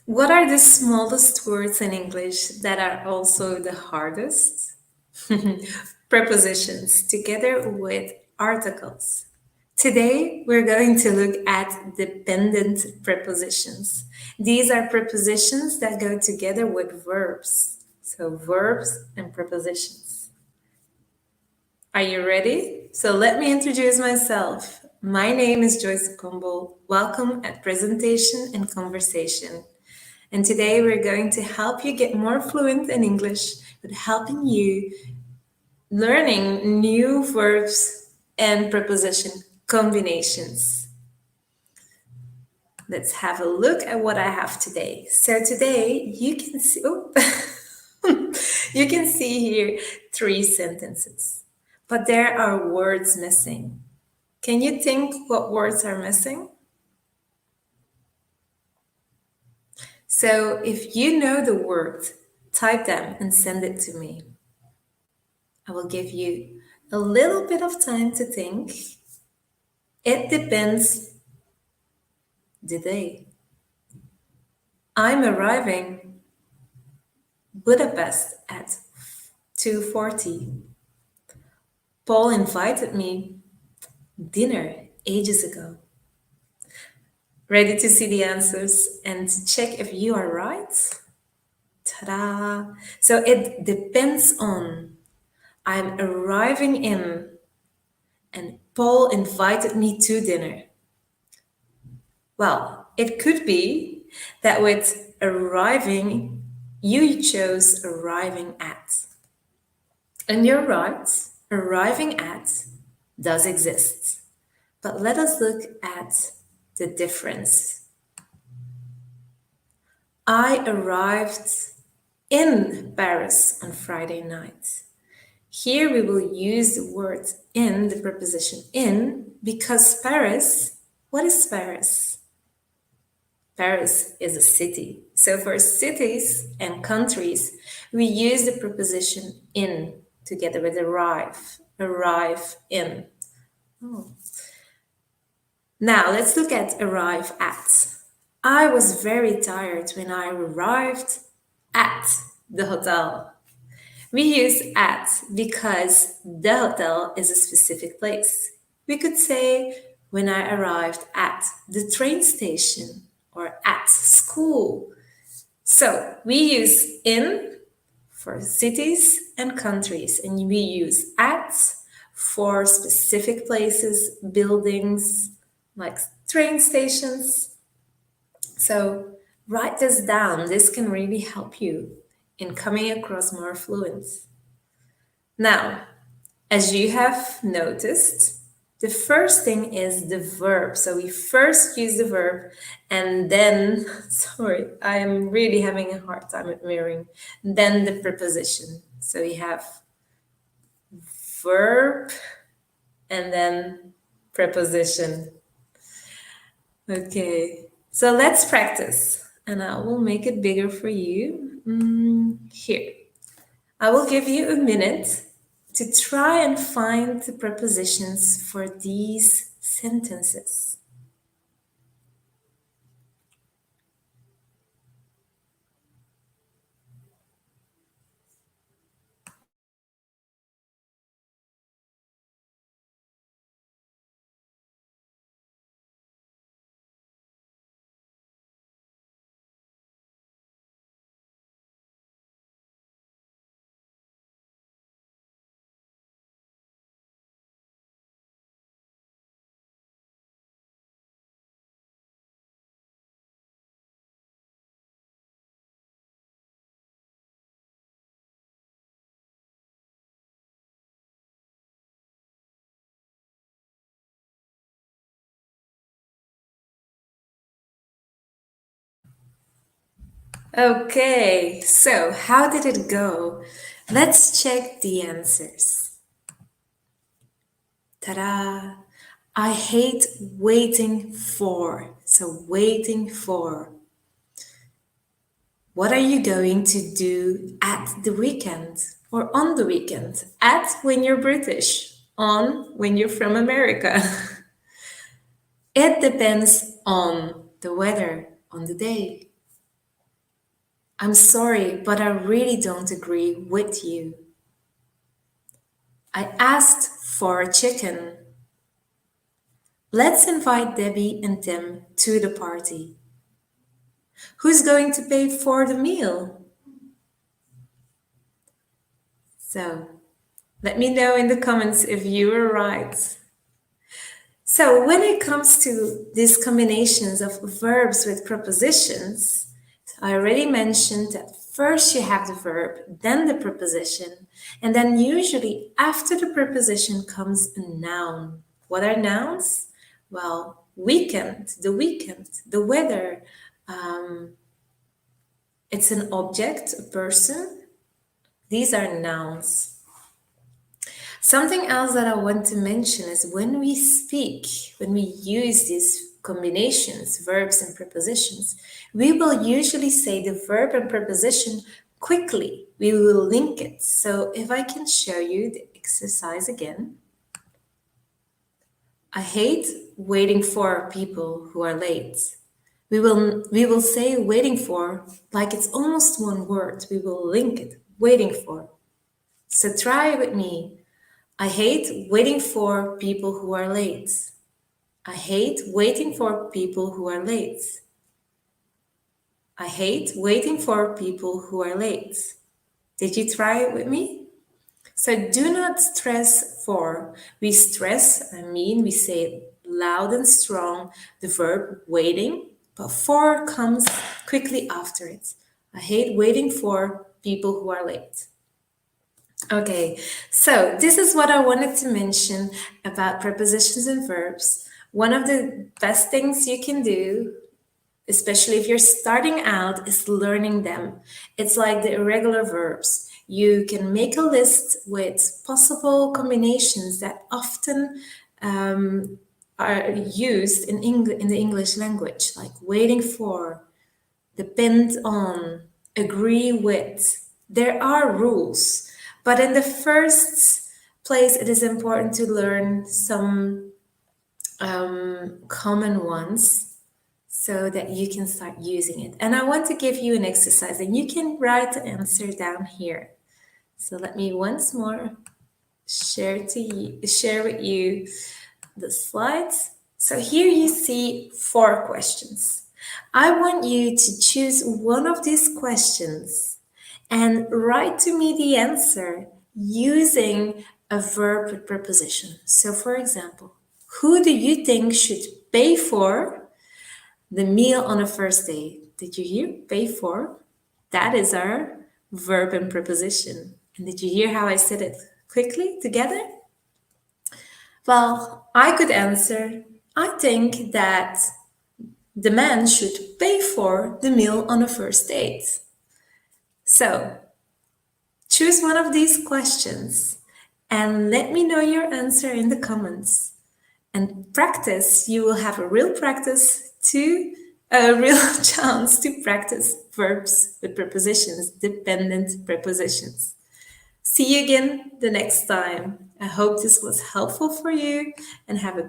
What are the smallest words in English that are also the hardest? Prepositions together with articles. Today, we're going to look at dependent prepositions. These are prepositions that go together with verbs. So, verbs and prepositions. Are you ready? So, let me introduce myself. My name is Joyce Combo. Welcome at Presentation and Conversation. And today we're going to help you get more fluent in English with helping you learning new verbs and preposition combinations. Let's have a look at what I have today. So today you can see you can see here 3 sentences. But there are words missing. Can you think what words are missing? So if you know the word, type them and send it to me. I will give you a little bit of time to think. It depends the day. I'm arriving Budapest at 2:40. Paul invited me dinner ages ago. Ready to see the answers and to check if you are right? Ta-da! So it depends on I'm arriving in and Paul invited me to dinner. Well, it could be that with arriving, you chose arriving at. And you're right, arriving at does exist. But let us look at the difference. I arrived in Paris on Friday night. Here we will use the word in, the preposition in, because Paris, what is Paris? Paris is a city. So for cities and countries, we use the preposition in together with arrive. Arrive in. Oh. Now let's look at arrive at. I was very tired when I arrived at the hotel. We use at because the hotel is a specific place. We could say when I arrived at the train station or at school. So we use in for cities and countries, and we use at for specific places, buildings, like train stations. So write this down. This can really help you in coming across more fluent. Now, as you have noticed, the first thing is the verb. So we first use the verb and then, sorry, I am really having a hard time with mirroring, then the preposition. So we have verb and then preposition. Okay, so let's practice. And I will make it bigger for you. Here. I will give you a minute to try and find the prepositions for these sentences. Okay, so how did it go? Let's check the answers. Ta-da! I hate waiting for. So waiting for. What are you going to do at the weekend or on the weekend? At when you're British, on when you're from America. It depends on the weather, on the day. I'm sorry, but I really don't agree with you. I asked for a chicken. Let's invite Debbie and Tim to the party. Who's going to pay for the meal? So, let me know in the comments if you were right. So, when it comes to these combinations of verbs with prepositions, I already mentioned that first you have the verb, then the preposition, and then usually after the preposition comes a noun. What are nouns? Well, weekend, the weather. It's an object, a person. These are nouns. Something else that I want to mention is when we speak, when we use these combinations, verbs and prepositions, we will usually say the verb and preposition quickly. We will link it. So if I can show you the exercise again. I hate waiting for people who are late. We will say waiting for like it's almost one word. We will link it, waiting for. So try it with me. I hate waiting for people who are late. I hate waiting for people who are late. I hate waiting for people who are late. Did you try it with me? So do not stress for. We stress, we say it loud and strong, the verb waiting, but for comes quickly after it. I hate waiting for people who are late. Okay, so this is what I wanted to mention about prepositions and verbs. One of the best things you can do, especially if you're starting out, is learning them. It's like the irregular verbs. You can make a list with possible combinations that often are used in the English language, like waiting for, depend on, agree with. There are rules, but in the first place, it is important to learn some common ones so that you can start using it. And I want to give you an exercise, and you can write the answer down here. So let me once more share with you the slides. So here you see 4 questions. I want you to choose one of these questions and write to me the answer using a verb with preposition. So for example, who do you think should pay for the meal on a first date? Did you hear pay for? That is our verb and preposition. And did you hear how I said it quickly together? Well, I could answer, I think that the man should pay for the meal on a first date. So, choose one of these questions and let me know your answer in the comments. And practice, you will have a real chance to practice verbs with prepositions, dependent prepositions. See you again the next time. I hope this was helpful for you and have a